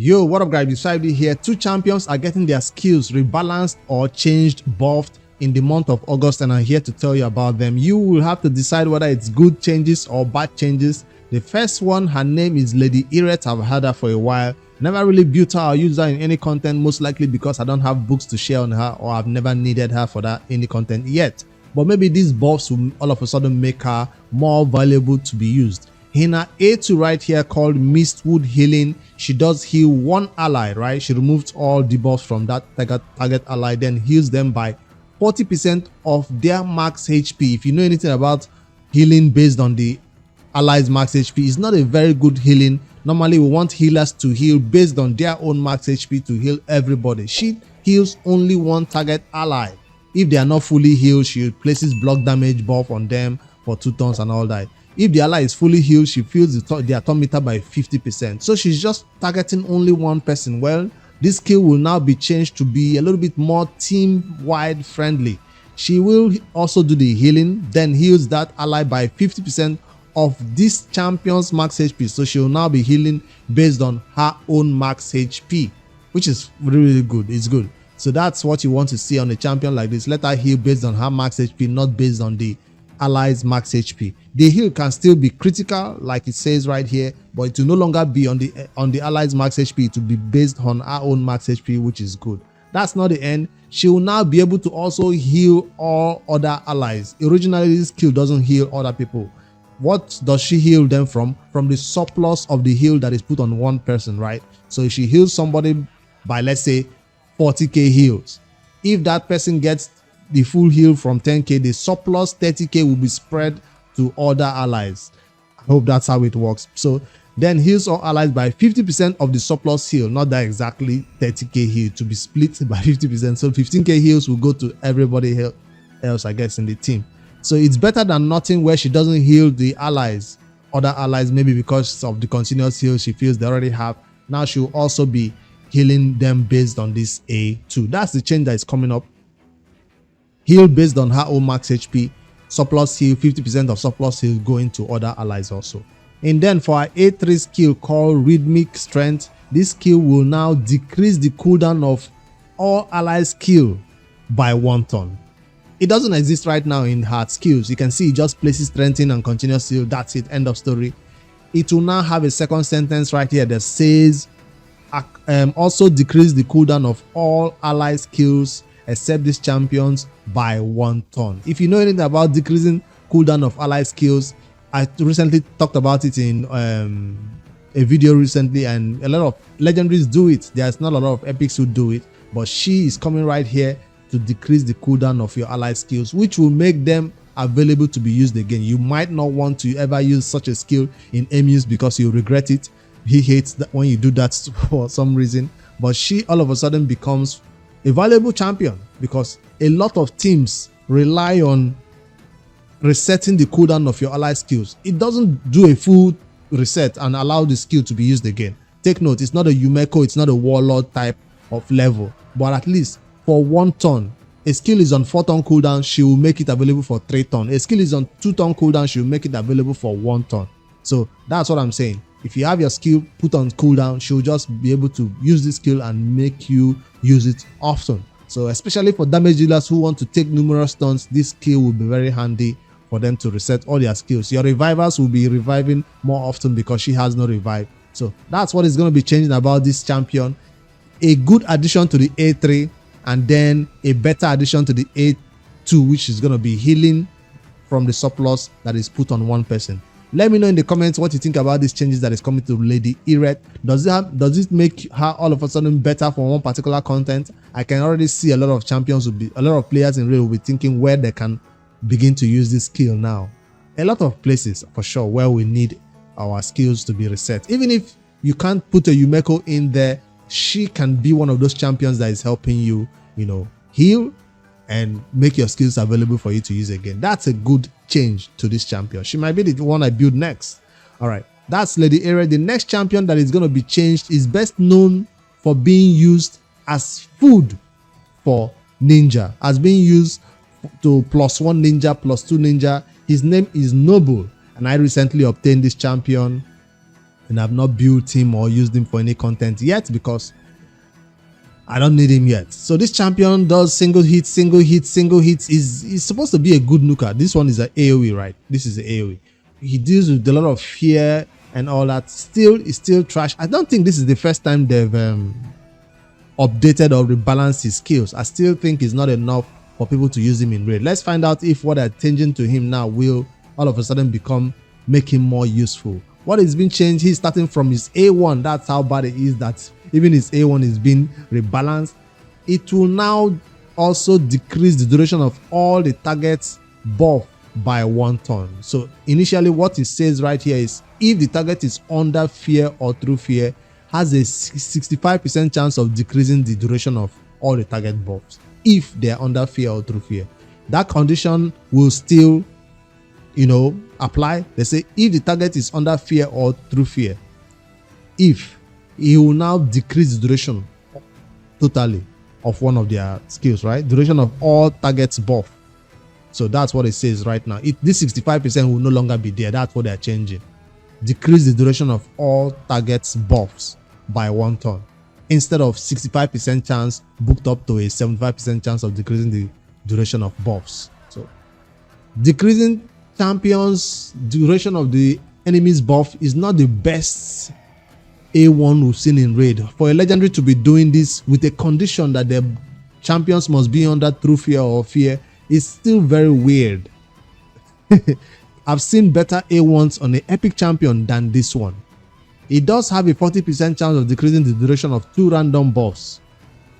Yo, what up guys, Beside here. Two champions are getting their skills rebalanced or changed, buffed in the month of August, and I'm here to tell you about them. You will have to decide whether it's good changes or bad changes. The first one, her name is Lady Ireth. I've had her for a while. Never really built her or used her in any content, most likely because I don't have books to share on her, or I've never needed her for that any content yet. But maybe these buffs will all of a sudden make her more valuable to be used. In her A2 right here called Mistwood healing, she does heal one ally, right? She removes all debuffs from that target ally, then heals them by 40% of their max HP. If you know anything about healing based on the allies max HP, it's not a very good healing. Normally we want healers to heal based on their own max HP to heal everybody. She heals only one target ally. If they are not fully healed, she places block damage buff on them for 2 turns and all that. If the ally is fully healed, she fills the atom meter by 50%. So she's just targeting only one person. Well, this skill will now be changed to be a little bit more team-wide friendly. She will also do the healing, then heals that ally by 50% of this champion's max HP. So she will now be healing based on her own max HP, which is really good. It's good. So that's what you want to see on a champion like this. Let her heal based on her max HP, not based on the allies max HP. The heal can still be critical like it says right here, but it will no longer be on the allies max HP. It will be based on her own max HP, which is good. That's not the end. She will now be able to also heal all other allies. Originally this skill doesn't heal other people. What does she heal them from? From the surplus of the heal that is put on one person, right? So if she heals somebody by, let's say, 40k heals, if that person gets the full heal from 10k, the surplus 30k will be spread to other allies. I hope that's how it works. So then heals all allies by 50% of the surplus heal, not that exactly 30k heal, to be split by 50%. So 15k heals will go to everybody else, I guess, in the team. So it's better than nothing where she doesn't heal the allies, other allies, maybe because of the continuous heal she feels they already have. Now she will also be healing them based on this A2. That's the change that is coming up. Heal based on her own max HP, surplus heal, 50% of surplus heal going to other allies also. And then for our A3 skill called Rhythmic Strength, this skill will now decrease the cooldown of all allies skill by 1 turn. It doesn't exist right now in her skills. You can see it just places strengthen and continuous heal. That's it, end of story. It will now have a second sentence right here that says also decrease the cooldown of all ally skills except these champions by 1 turn. If you know anything about decreasing cooldown of ally skills, I recently talked about it in a video recently, and a lot of legendaries do it. There's not a lot of epics who do it, but she is coming right here to decrease the cooldown of your ally skills, which will make them available to be used again. You might not want to ever use such a skill in emus because you regret it. He hates that when you do that for some reason, but she all of a sudden becomes a valuable champion because a lot of teams rely on resetting the cooldown of your ally skills. It doesn't do a full reset and allow the skill to be used again. Take note, it's not a Yumeko, it's not a warlord type of level, but at least for 1 turn, a skill is on 4 turn cooldown, she will make it available for 3 turn. A skill is on 2 turn cooldown, she will make it available for 1 turn. So that's what I'm saying. If you have your skill put on cooldown, she'll just be able to use this skill and make you use it often. So especially for damage dealers who want to take numerous turns, this skill will be very handy for them to reset all their skills. Your revivers will be reviving more often because she has no revive. So that's what is going to be changing about this champion. A good addition to the A3, and then a better addition to the A2, which is going to be healing from the surplus that is put on one person. Let me know in the comments what you think about these changes that is coming to Lady Ireth. Does it make her all of a sudden better for one particular content? I can already see a lot of champions a lot of players in real will be thinking where they can begin to use this skill now. A lot of places for sure where we need our skills to be reset. Even if you can't put a Yumeko in there, she can be one of those champions that is helping you, heal and make your skills available for you to use again. That's a good change to this champion. She might be the one I build next. All right, that's Lady Ireth. The next champion that is going to be changed is best known for being used as food for ninja, as being used to +1 ninja, +2 ninja. His name is Nobel, and I recently obtained this champion and I've not built him or used him for any content yet because I don't need him yet. So this champion does single hit, single hit, single hits. Is supposed to be a good nuker. This one is an AoE, right? This is the AoE. He deals with a lot of fear and all that. It's still trash. I don't think this is the first time they've updated or rebalanced his skills. I still think it's not enough for people to use him in raid. Let's find out if what they're changing to him now will all of a sudden make him more useful. What is being changed? He's starting from his A1. That's how bad it is that even his A1 is being rebalanced. It will now also decrease the duration of all the targets buff by 1 turn. So initially what it says right here is if the target is under fear or through fear, has a 65% chance of decreasing the duration of all the target buffs if they're under fear or through fear. That condition will still, apply. They say if the target is under fear or through fear, if he will now decrease the duration totally of one of their skills, right? Duration of all targets buff. So that's what it says right now. This 65% will no longer be there. That's what they're changing. Decrease the duration of all targets buffs by 1 turn instead of 65% chance booked up to a 75% chance of decreasing the duration of buffs. So decreasing champions duration of the enemy's buff is not the best A1 we've seen in raid. For a legendary to be doing this with a condition that the champions must be under through fear or fear is still very weird. I've seen better A1s on an epic champion than this one. It does have a 40% chance of decreasing the duration of 2 random buffs.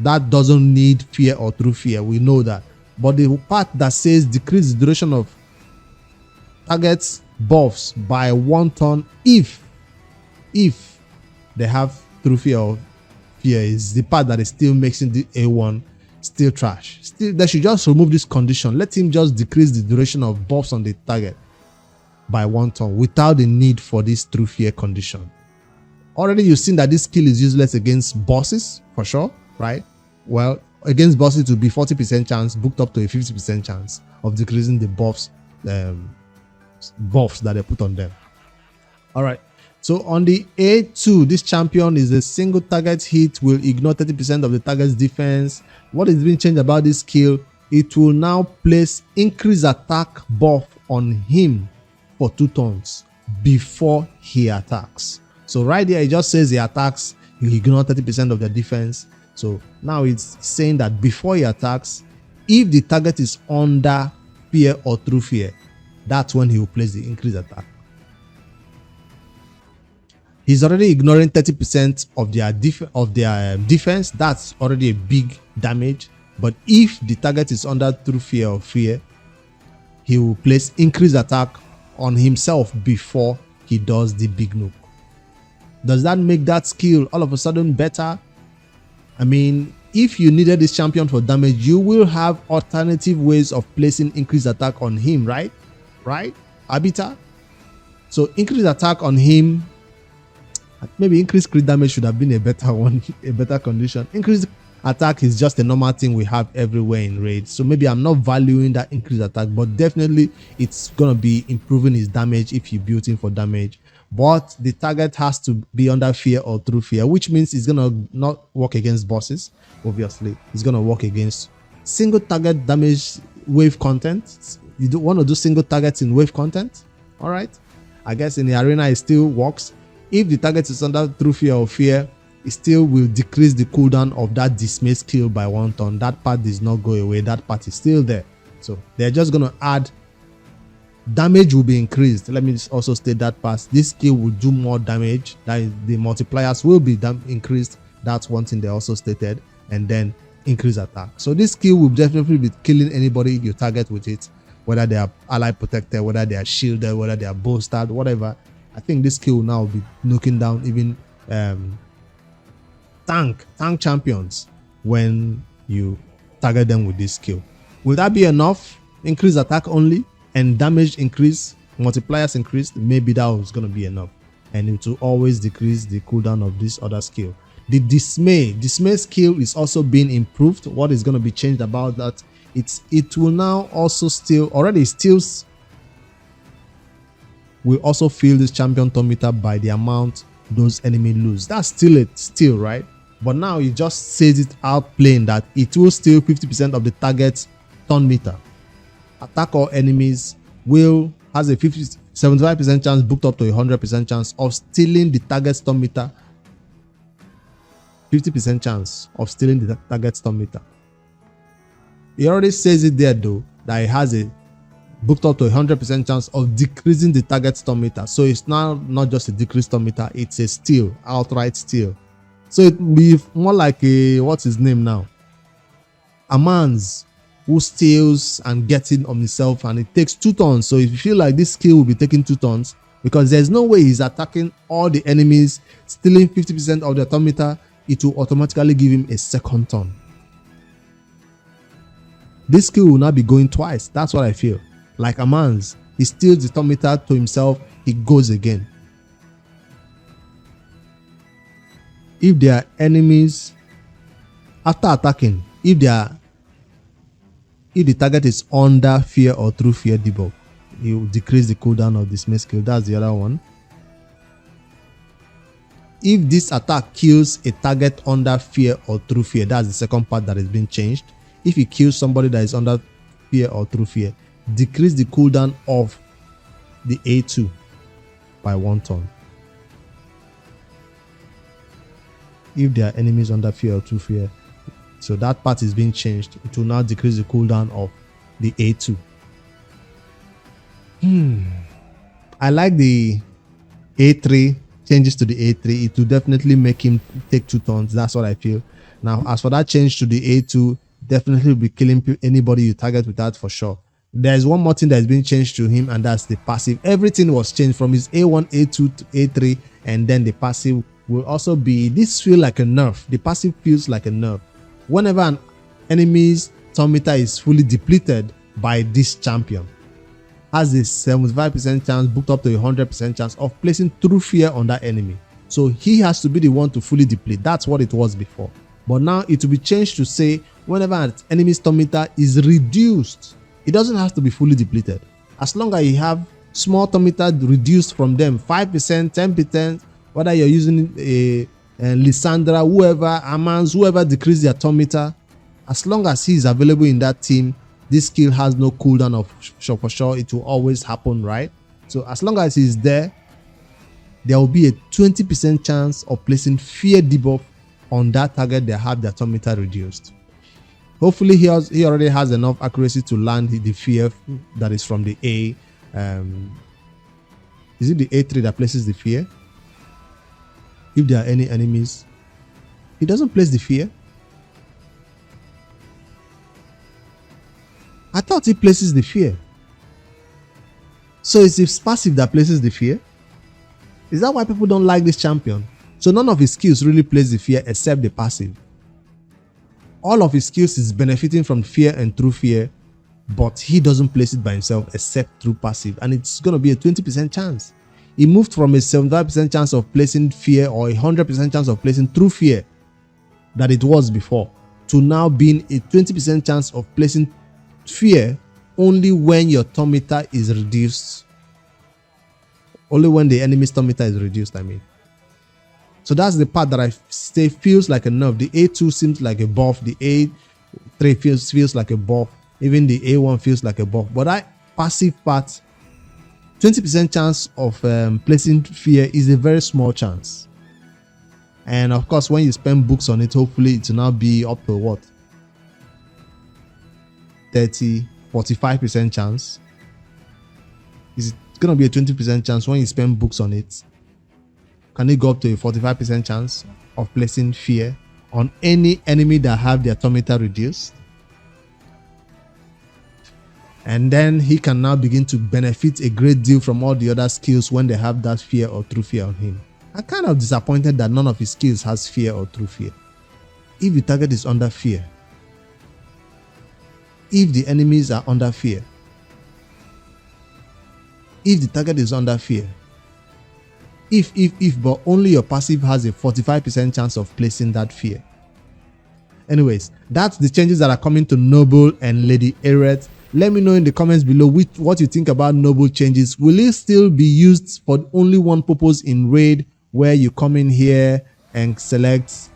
That doesn't need fear or through fear, we know that. But the part that says decrease the duration of targets buffs by 1 turn if they have through fear or fear is the part that is still making the A1 still trash. Still, they should just remove this condition. Let him just decrease the duration of buffs on the target by 1 turn without the need for this through fear condition. Already you've seen that this skill is useless against bosses for sure, right? Well, against bosses it will be 40% chance booked up to a 50% chance of decreasing the buffs that they put on them. All right. So on the A2, this champion is a single target hit will ignore 30% of the target's defense. What is being changed about this skill? It will now place increased attack buff on him for 2 turns before he attacks. So right there, it just says he attacks, he ignore 30% of the defense. So now it's saying that before he attacks, if the target is under fear or through fear, that's when he will place the increased attack. He's already ignoring 30% of their defense. That's already a big damage. But if the target is under through fear or fear, he will place increased attack on himself before he does the big nuke. Does that make that skill all of a sudden better? I mean, if you needed this champion for damage, you will have alternative ways of placing increased attack on him, right? Right, Arbiter? So increased attack on him, maybe increased crit damage should have been a better one, a better condition. Increased attack is just a normal thing we have everywhere in raid. So maybe I'm not valuing that increased attack, but definitely it's going to be improving his damage if you build him for damage. But the target has to be under fear or through fear, which means it's going to not work against bosses, obviously. It's going to work against single target damage wave content. You don't want to do single targets in wave content, all right? I guess in the arena it still works. If the target is under through fear or fear, it still will decrease the cooldown of that dismay skill by 1 turn. That part does not go away. That part is still there. So they're just going to add damage will be increased. Let me also state that part. This skill will do more damage. That is, the multipliers will be increased. That's one thing they also stated. And then increase attack. So this skill will definitely be killing anybody you target with it, whether they are ally protected, whether they are shielded, whether they are bolstered, whatever. I think this skill will now be knocking down even tank champions when you target them with this skill. Will that be enough? Increase attack only and damage increase, multipliers increase, maybe that was going to be enough. And it will always decrease the cooldown of this other skill. The dismay skill is also being improved. What is going to be changed about that? It will now also will also fill this champion turn meter by the amount those enemy lose. That's still it, still, right? But now it just says it out plain that it will steal 50% of the target's turn meter. Attack all enemies has a 75% chance booked up to 100% chance of stealing the target's turn meter. 50% chance of stealing the target's turn meter. It already says it there though, that it has a booked up to 100% chance of decreasing the target's turn meter. So it's now not just a decreased turn meter, it's a steal, outright steal. So it will be more like a, what's his name now? A man's who steals and gets it on himself, and it takes 2 turns. So if you feel like this skill will be taking 2 turns, because there's no way he's attacking all the enemies, stealing 50% of the turn meter, it will automatically give him a second turn. This skill will not be going twice. That's what I feel. Like a man's, he steals the turn meter to himself, he goes again. If there are enemies after attacking, if the target is under fear or through fear debuff, it will decrease the cooldown of this skill. That's the other one. If this attack kills a target under fear or through fear, that's the second part that is being changed. If it kills somebody that is under fear or through fear, decrease the cooldown of the A2 by 1 turn. If there are enemies under fear or through fear, so that part is being changed. It will now decrease the cooldown of the A2. I like the A3 changes to the A3. It will definitely make him take 2 turns. That's what I feel. Now, as for that change to the A2, definitely will be killing anybody you target with that for sure. There's one more thing that is being changed to him, and that's the passive. Everything was changed from his A1, A2 to A3, and then the passive will also be, this feels like a nerf. The passive feels like a nerf. Whenever an enemy's turn meter is fully depleted by this champion, has a 75% chance booked up to 100% chance of placing through fear on that enemy. So he has to be the one to fully deplete. That's what it was before. But now it will be changed to say whenever an enemy's turn meter is reduced, it doesn't have to be fully depleted. As long as you have small turn meter reduced from them, 5%, 10%, whether you're using a Lysandra, whoever, Amans, whoever decrease their turn meter, as long as he is available in that team, this skill has no cooldown of sure for sure. It will always happen, right? So as long as he's there, there will be a 20% chance of placing fear debuff on that target that have their turn meter reduced. Hopefully he already has enough accuracy to land the fear that is from the A. Is it the A3 that places the fear? If there are any enemies, he doesn't place the fear. I thought he places the fear. So it's his passive that places the fear? Is that why people don't like this champion? So none of his skills really plays the fear except the passive. All of his skills is benefiting from fear and through fear, but he doesn't place it by himself except through passive, and it's going to be a 20% chance. He moved from a 75% chance of placing fear or a 100% chance of placing through fear that it was before, to now being a 20% chance of placing fear only when your turn meter is reduced. Only when the enemy's turn meter is reduced, I mean. So that's the part that I say feels like a nerf. The A2 seems like a buff. The A3 feels like a buff. Even the A1 feels like a buff. But that passive part, 20% chance of placing fear is a very small chance. And of course, when you spend books on it, hopefully it will now be up to what? 45% chance. Is it going to be a 20% chance when you spend books on it? Can it go up to a 45% chance of placing fear on any enemy that have their turn meter reduced? And then he can now begin to benefit a great deal from all the other skills when they have that fear or true fear on him. I'm kind of disappointed that none of his skills has fear or true fear. If the target is under fear, if the enemies are under fear, if the target is under fear, but only your passive has a 45% chance of placing that fear. Anyways, that's the changes that are coming to Noble and Lady Ireth. Let me know in the comments below what you think about Noble changes. Will it still be used for only one purpose in raid, where you come in here and select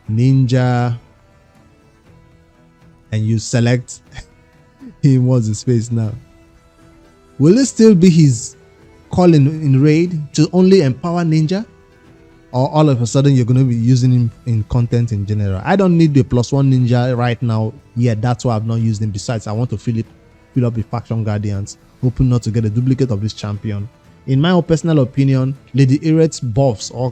ninja and you select him. What's his face now? Will it still be his call in raid to only empower ninja, or all of a sudden you're going to be using him in content in general? I don't need the +1 ninja right now. Yeah, that's why I've not used him. Besides, I want to fill up the faction guardians, hoping not to get a duplicate of this champion. In my own personal opinion, Lady Ireth's buffs or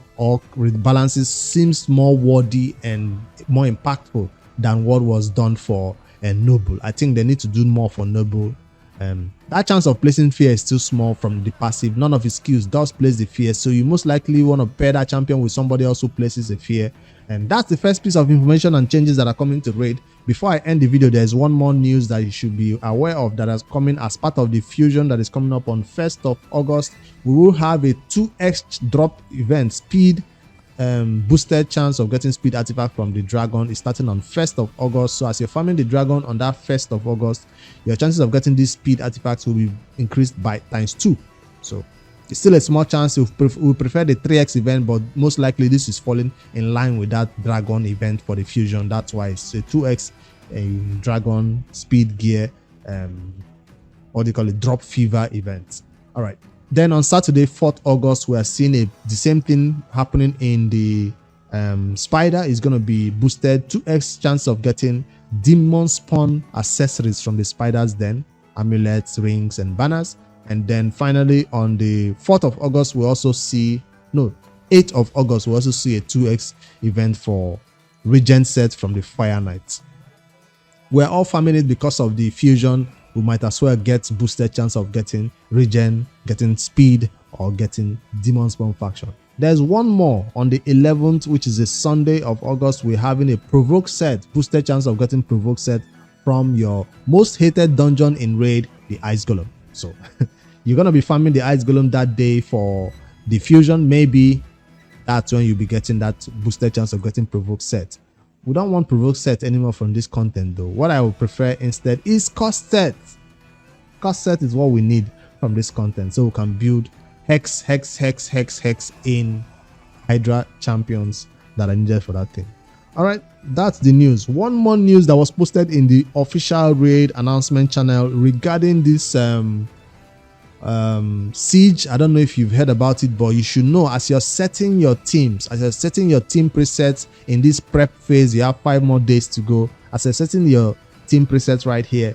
rebalances seems more worthy and more impactful than what was done for Noble. I think they need to do more for Noble. That chance of placing fear is too small from the passive. None of his skills does place the fear, so you most likely want to pair that champion with somebody else who places a fear. And that's the first piece of information and changes that are coming to raid. Before I end the video, there's one more news that you should be aware of that is coming as part of the fusion that is coming up on 1st of August. We will have a 2x drop event, speed boosted chance of getting speed artifact from the dragon is starting on 1st of August. So as you're farming the dragon on that 1st of August, your chances of getting these speed artifacts will be increased by ×2. So it's still a small chance. We prefer the 3x event, but most likely this is falling in line with that dragon event for the fusion. That's why it's a 2x dragon speed gear, what do you call it, drop fever event. All right. Then on Saturday, 4th August, we are seeing the same thing happening in the spider. Is going to be boosted 2x chance of getting demon spawn accessories from the spiders, then amulets, rings, and banners. And then finally on the 4th of August, we also see 8th of August, we also see a 2x event for regen set from the Fire Knights. We're all farming it because of the fusion. We might as well get boosted chance of getting regen, getting speed, or getting demon spawn faction. There's one more on the 11th, which is a Sunday of August. We're having a provoke set, boosted chance of getting provoke set from your most hated dungeon in raid, the Ice Golem. So you're going to be farming the Ice Golem that day for the fusion. Maybe that's when you'll be getting that boosted chance of getting provoke set. We don't want provoke set anymore from this content though. What I would prefer instead is cost set. Cost set is what we need from this content, so we can build hex in Hydra champions that are needed for that thing. All right, that's the news. One more news that was posted in the official raid announcement channel regarding this siege. I don't know if you've heard about it, but you should know, as you're setting your teams, as you're setting your team presets in this prep phase, you have 5 more days to go. As you're setting your team presets right here,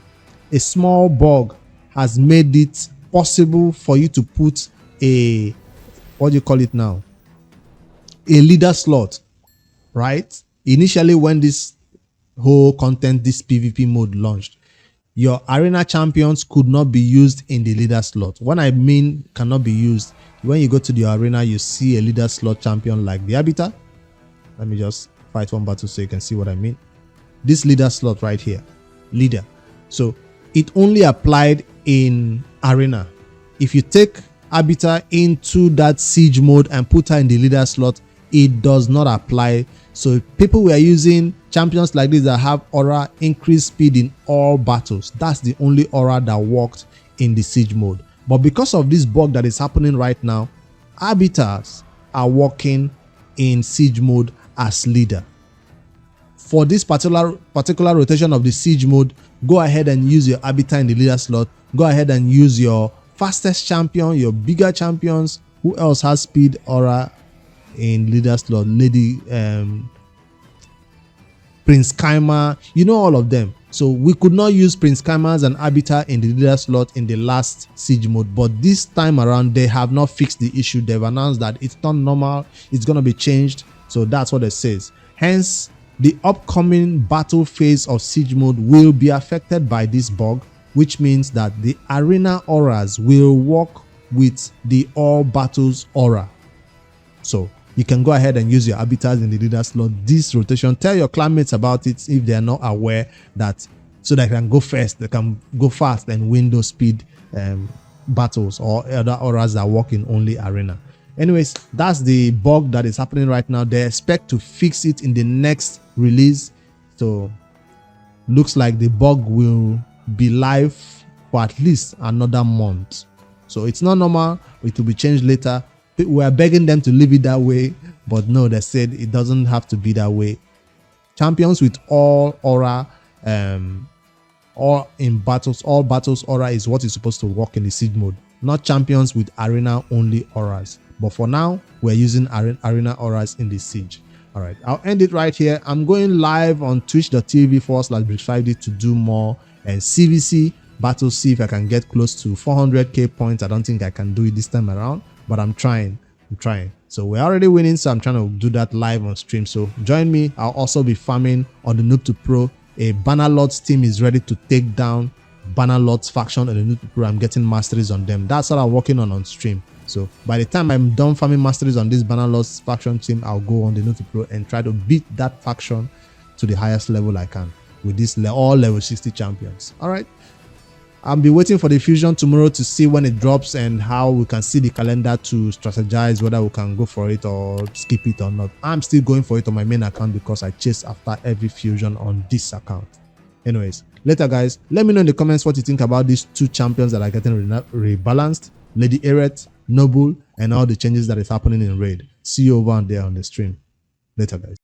a small bug has made it possible for you to put a, what do you call it now, a leader slot, right? Initially, when this whole content, this PvP mode launched, your arena champions could not be used in the leader slot. When I mean cannot be used, when you go to the arena, you see a leader slot champion like the Arbiter. Let me just fight one battle so you can see what I mean. This leader slot right here, leader. So it only applied in arena. If you take Arbiter into that siege mode and put her in the leader slot, it does not apply. So people were using champions like this that have aura increased speed in all battles. That's the only aura that worked in the siege mode. But because of this bug that is happening right now, arbiters are working in siege mode as leader. For this particular rotation of the siege mode, go ahead and use your arbiter in the leader slot. Go ahead and use your fastest champion, your bigger champions. Who else has speed aura in leader slot? Lady Prince Kaima, you know, all of them. So we could not use Prince Kaima's and Arbiter in the leader slot in the last siege mode, but this time around they have not fixed the issue. They've announced that it's not normal, it's going to be changed. So that's what it says. Hence, the upcoming battle phase of siege mode will be affected by this bug, which means that the arena auras will work with the all battles aura. So you can go ahead and use your arbiters in the leader slot this rotation. Tell your clanmates about it if they are not aware, that so they can go first, they can go fast and win those speed battles or other auras that work in only arena. Anyways, that's the bug that is happening right now. They expect to fix it in the next release. So looks like the bug will be live for at least another month. So it's not normal, it will be changed later. We are begging them to leave it that way, but no, they said it doesn't have to be that way. Champions with all aura, or in battles, all battles aura is what is supposed to work in the siege mode, not champions with arena only auras. But for now, we're using arena auras in the siege. All right, I'll end it right here. I'm going live on twitch.tv/Bricks5D to do more and CVC battles, see if I can get close to 400k points. I don't think I can do it this time around, but I'm trying. So we're already winning, so I'm trying to do that live on stream. So join me. I'll also be farming on the Noob to Pro. A Bannerlords team is ready to take down Bannerlords faction on the Noob to Pro. I'm getting masteries on them. That's what I'm working on stream. So by the time I'm done farming masteries on this Bannerlords faction team, I'll go on the Noob to Pro and try to beat that faction to the highest level I can with this all level 60 champions. All right. I'll be waiting for the fusion tomorrow to see when it drops and how we can see the calendar to strategize whether we can go for it or skip it or not. I'm still going for it on my main account because I chase after every fusion on this account. Anyways, later guys, let me know in the comments what you think about these two champions that are getting rebalanced, Lady Ireth, Noble, and all the changes that is happening in Raid. See you over there on the stream. Later guys.